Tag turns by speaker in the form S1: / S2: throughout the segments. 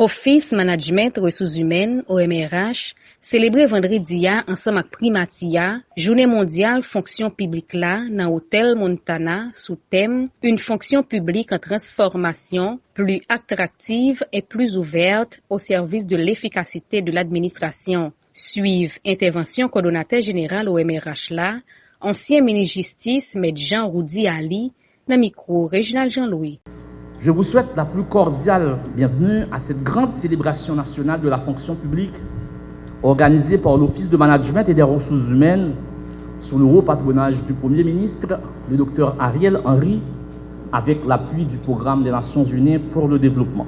S1: Office Management Ressources Humaines, OMRH, célébré vendredi ensemble avec Primatia, Journée mondiale fonction publique là, dans Hôtel Montana, sous thème Une fonction publique en transformation, plus attractive et plus ouverte au service de l'efficacité de l'administration. Suivent intervention coordonnateur général OMRH là, ancien ministre justice, M. Jean-Roudy Ali, dans micro Réginald Jean-Louis.
S2: Je vous souhaite la plus cordiale bienvenue à cette grande célébration nationale de la fonction publique organisée par l'Office de Management et des Ressources Humaines sous le haut patronage du Premier ministre, le Dr Ariel Henry, avec l'appui du Programme des Nations Unies pour le développement.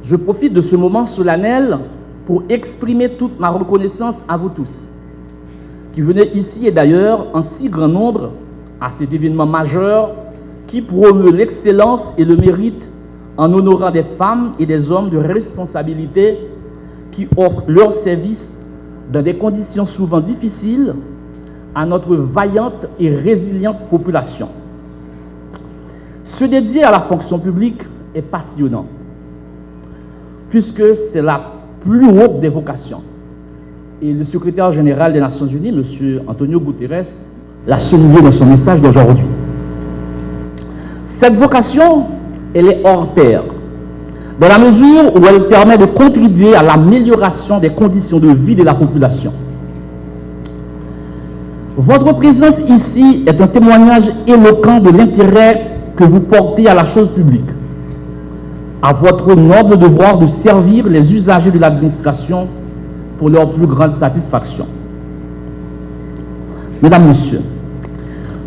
S2: Je profite de ce moment solennel pour exprimer toute ma reconnaissance à vous tous, qui venez ici et d'ailleurs en si grand nombre à cet événement majeur qui promeut l'excellence et le mérite en honorant des femmes et des hommes de responsabilité qui offrent leurs services dans des conditions souvent difficiles à notre vaillante et résiliente population. Se dédier à la fonction publique est passionnant, puisque c'est la plus haute des vocations. Et le secrétaire général des Nations Unies, M. Antonio Guterres, l'a souligné dans son message d'aujourd'hui. Cette vocation, elle est hors pair, dans la mesure où elle permet de contribuer à l'amélioration des conditions de vie de la population. Votre présence ici est un témoignage éloquent de l'intérêt que vous portez à la chose publique, à votre noble devoir de servir les usagers de l'administration pour leur plus grande satisfaction. Mesdames, Messieurs,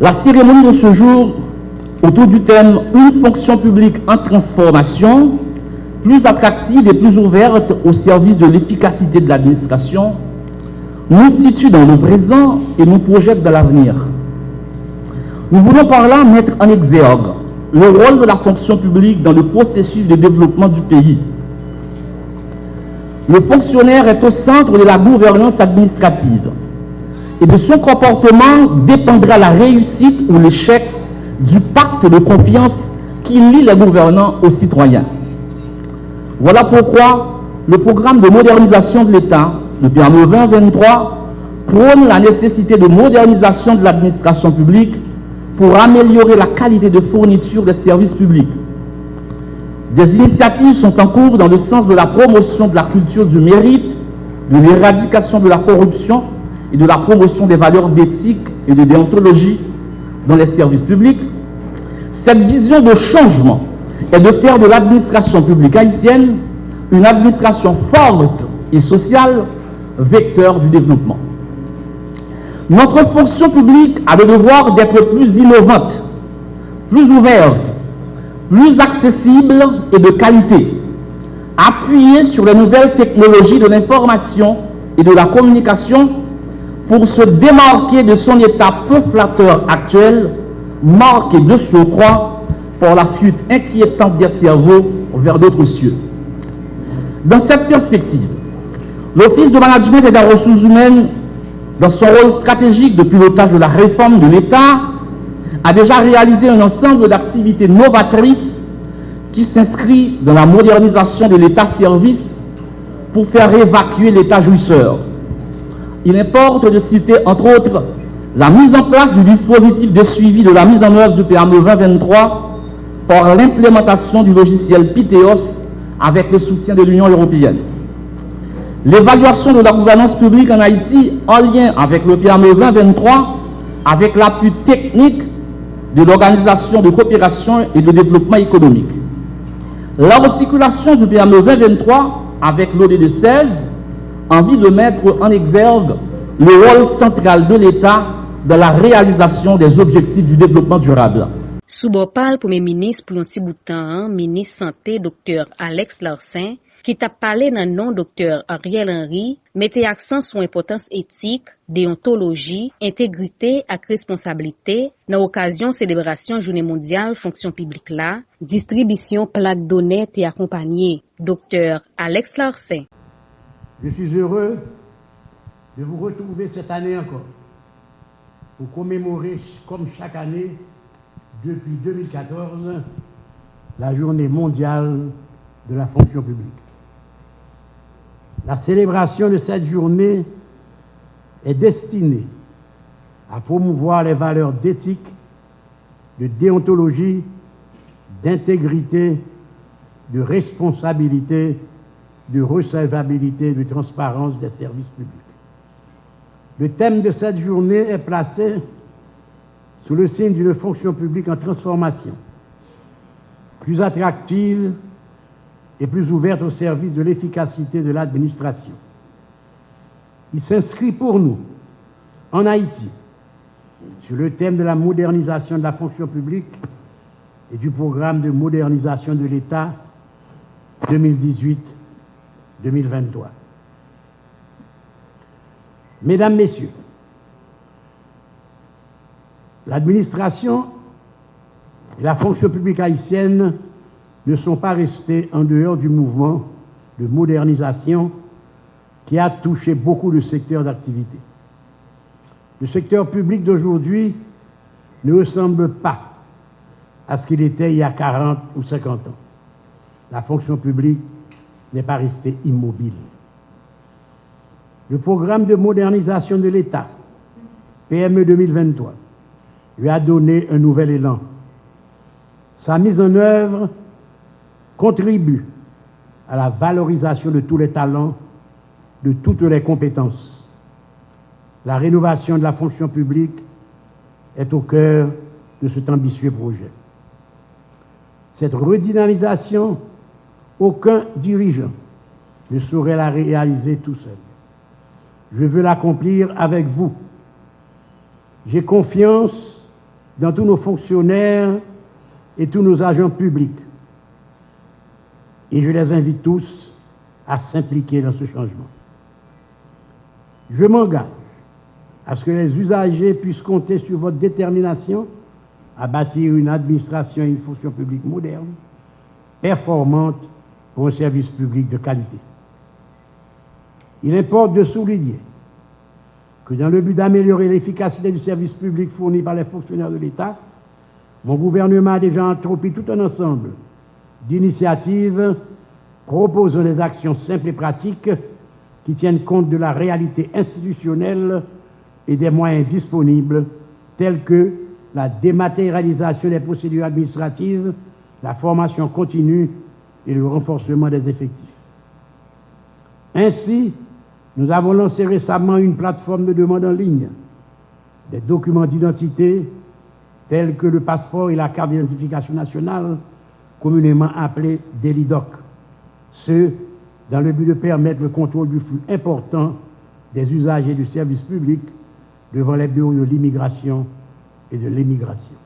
S2: la cérémonie de ce jour autour du thème « Une fonction publique en transformation, plus attractive et plus ouverte au service de l'efficacité de l'administration » nous situe dans le présent et nous projette dans l'avenir. Nous voulons par là mettre en exergue le rôle de la fonction publique dans le processus de développement du pays. Le fonctionnaire est au centre de la gouvernance administrative et de son comportement dépendra la réussite ou l'échec du pacte de confiance qui lie les gouvernants aux citoyens. Voilà pourquoi le programme de modernisation de l'État, le PAME 2023, prône la nécessité de modernisation de l'administration publique pour améliorer la qualité de fourniture des services publics. Des initiatives sont en cours dans le sens de la promotion de la culture du mérite, de l'éradication de la corruption et de la promotion des valeurs d'éthique et de déontologie dans les services publics. Cette vision de changement est de faire de l'administration publique haïtienne une administration forte et sociale, vecteur du développement. Notre fonction publique a le devoir d'être plus innovante, plus ouverte, plus accessible et de qualité, appuyée sur les nouvelles technologies de l'information et de la communication pour se démarquer de son état peu flatteur actuel, marqué de surcroît par la fuite inquiétante des cerveaux vers d'autres cieux. Dans cette perspective, l'Office de Management et des Ressources Humaines, dans son rôle stratégique de pilotage de la réforme de l'État, a déjà réalisé un ensemble d'activités novatrices qui s'inscrit dans la modernisation de l'État-service pour faire évacuer l'État jouisseur. Il importe de citer, entre autres, la mise en place du dispositif de suivi de la mise en œuvre du PAME 2023 par l'implémentation du logiciel Piteos avec le soutien de l'Union européenne. L'évaluation de la gouvernance publique en Haïti en lien avec le PAME 2023 avec l'appui technique de l'Organisation de coopération et de développement économique. L'articulation du PAME 2023 avec l'ODD 16 a envie de mettre en exergue le rôle central de l'État dans la réalisation des objectifs du développement durable.
S1: Sous Bopal, Premier ministre pour un petit bout de temps, ministre santé, Dr Alex Larsen, qui t'a parlé dans le nom Dr Ariel Henry, mettait accent sur l'importance éthique, déontologie, intégrité et responsabilité dans l'occasion célébration Journée mondiale fonction publique là, distribution plaque d'honneur et accompagné. Dr Alex Larsen.
S3: Je suis heureux de vous retrouver cette année encore pour commémorer, comme chaque année, depuis 2014, la Journée mondiale de la fonction publique. La célébration de cette journée est destinée à promouvoir les valeurs d'éthique, de déontologie, d'intégrité, de responsabilité, de recevabilité et de transparence des services publics. Le thème de cette journée est placé sous le signe d'une fonction publique en transformation, plus attractive et plus ouverte au service de l'efficacité de l'administration. Il s'inscrit pour nous, en Haïti, sur le thème de la modernisation de la fonction publique et du programme de modernisation de l'État 2018-2023. Mesdames, Messieurs, l'administration et la fonction publique haïtienne ne sont pas restés en dehors du mouvement de modernisation qui a touché beaucoup de secteurs d'activité. Le secteur public d'aujourd'hui ne ressemble pas à ce qu'il était il y a 40 ou 50 ans. La fonction publique n'est pas restée immobile. Le programme de modernisation de l'État, PME 2023, lui a donné un nouvel élan. Sa mise en œuvre contribue à la valorisation de tous les talents, de toutes les compétences. La rénovation de la fonction publique est au cœur de cet ambitieux projet. Cette redynamisation, aucun dirigeant ne saurait la réaliser tout seul. Je veux l'accomplir avec vous. J'ai confiance dans tous nos fonctionnaires et tous nos agents publics. Et je les invite tous à s'impliquer dans ce changement. Je m'engage à ce que les usagers puissent compter sur votre détermination à bâtir une administration et une fonction publique moderne, performante pour un service public de qualité. Il importe de souligner que dans le but d'améliorer l'efficacité du service public fourni par les fonctionnaires de l'État, mon gouvernement a déjà entrepris tout un ensemble d'initiatives proposant des actions simples et pratiques qui tiennent compte de la réalité institutionnelle et des moyens disponibles tels que la dématérialisation des procédures administratives, la formation continue et le renforcement des effectifs. Ainsi, nous avons lancé récemment une plateforme de demande en ligne des documents d'identité tels que le passeport et la carte d'identification nationale, communément appelés DELIDOC, ce dans le but de permettre le contrôle du flux important des usagers du service public devant les bureaux de l'immigration et de l'émigration.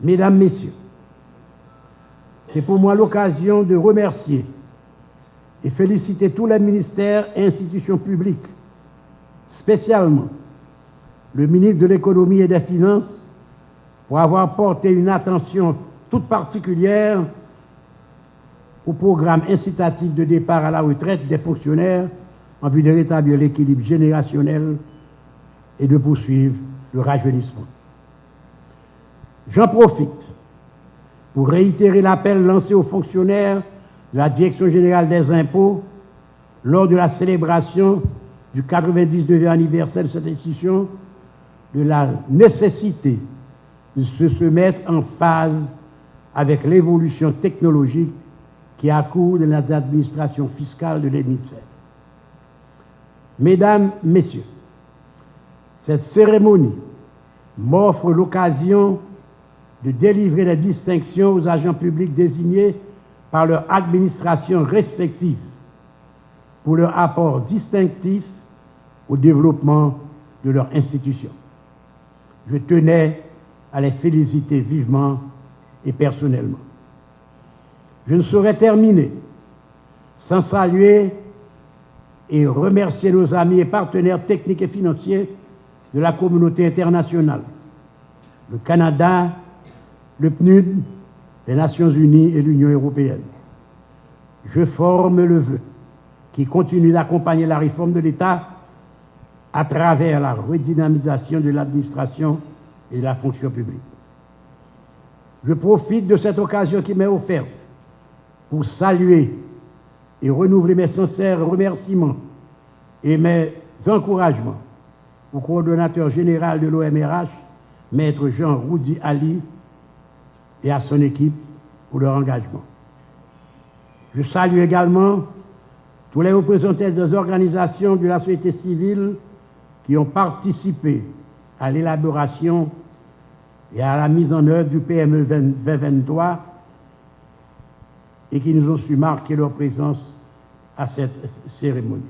S3: Mesdames, Messieurs, c'est pour moi l'occasion de remercier et féliciter tous les ministères et institutions publiques, spécialement le ministre de l'Économie et des Finances, pour avoir porté une attention toute particulière au programme incitatif de départ à la retraite des fonctionnaires en vue de rétablir l'équilibre générationnel et de poursuivre le rajeunissement. J'en profite pour réitérer l'appel lancé aux fonctionnaires de la Direction générale des impôts lors de la célébration du 99e anniversaire de cette institution de la nécessité de se mettre en phase avec l'évolution technologique qui accourt de l'administration fiscale de l'hémisphère. Mesdames, Messieurs, cette cérémonie m'offre l'occasion de délivrer les distinctions aux agents publics désignés par leur administration respective pour leur apport distinctif au développement de leur institution. Je tenais à les féliciter vivement et personnellement. Je ne saurais terminer sans saluer et remercier nos amis et partenaires techniques et financiers de la communauté internationale, le Canada, le PNUD, les Nations Unies et l'Union européenne. Je forme le vœu qui continue d'accompagner la réforme de l'État à travers la redynamisation de l'administration et de la fonction publique. Je profite de cette occasion qui m'est offerte pour saluer et renouveler mes sincères remerciements et mes encouragements au coordonnateur général de l'OMRH, Maître Jean-Roudi Ali, et à son équipe pour leur engagement. Je salue également tous les représentants des organisations de la société civile qui ont participé à l'élaboration et à la mise en œuvre du PME 2023 et qui nous ont su marquer leur présence à cette cérémonie.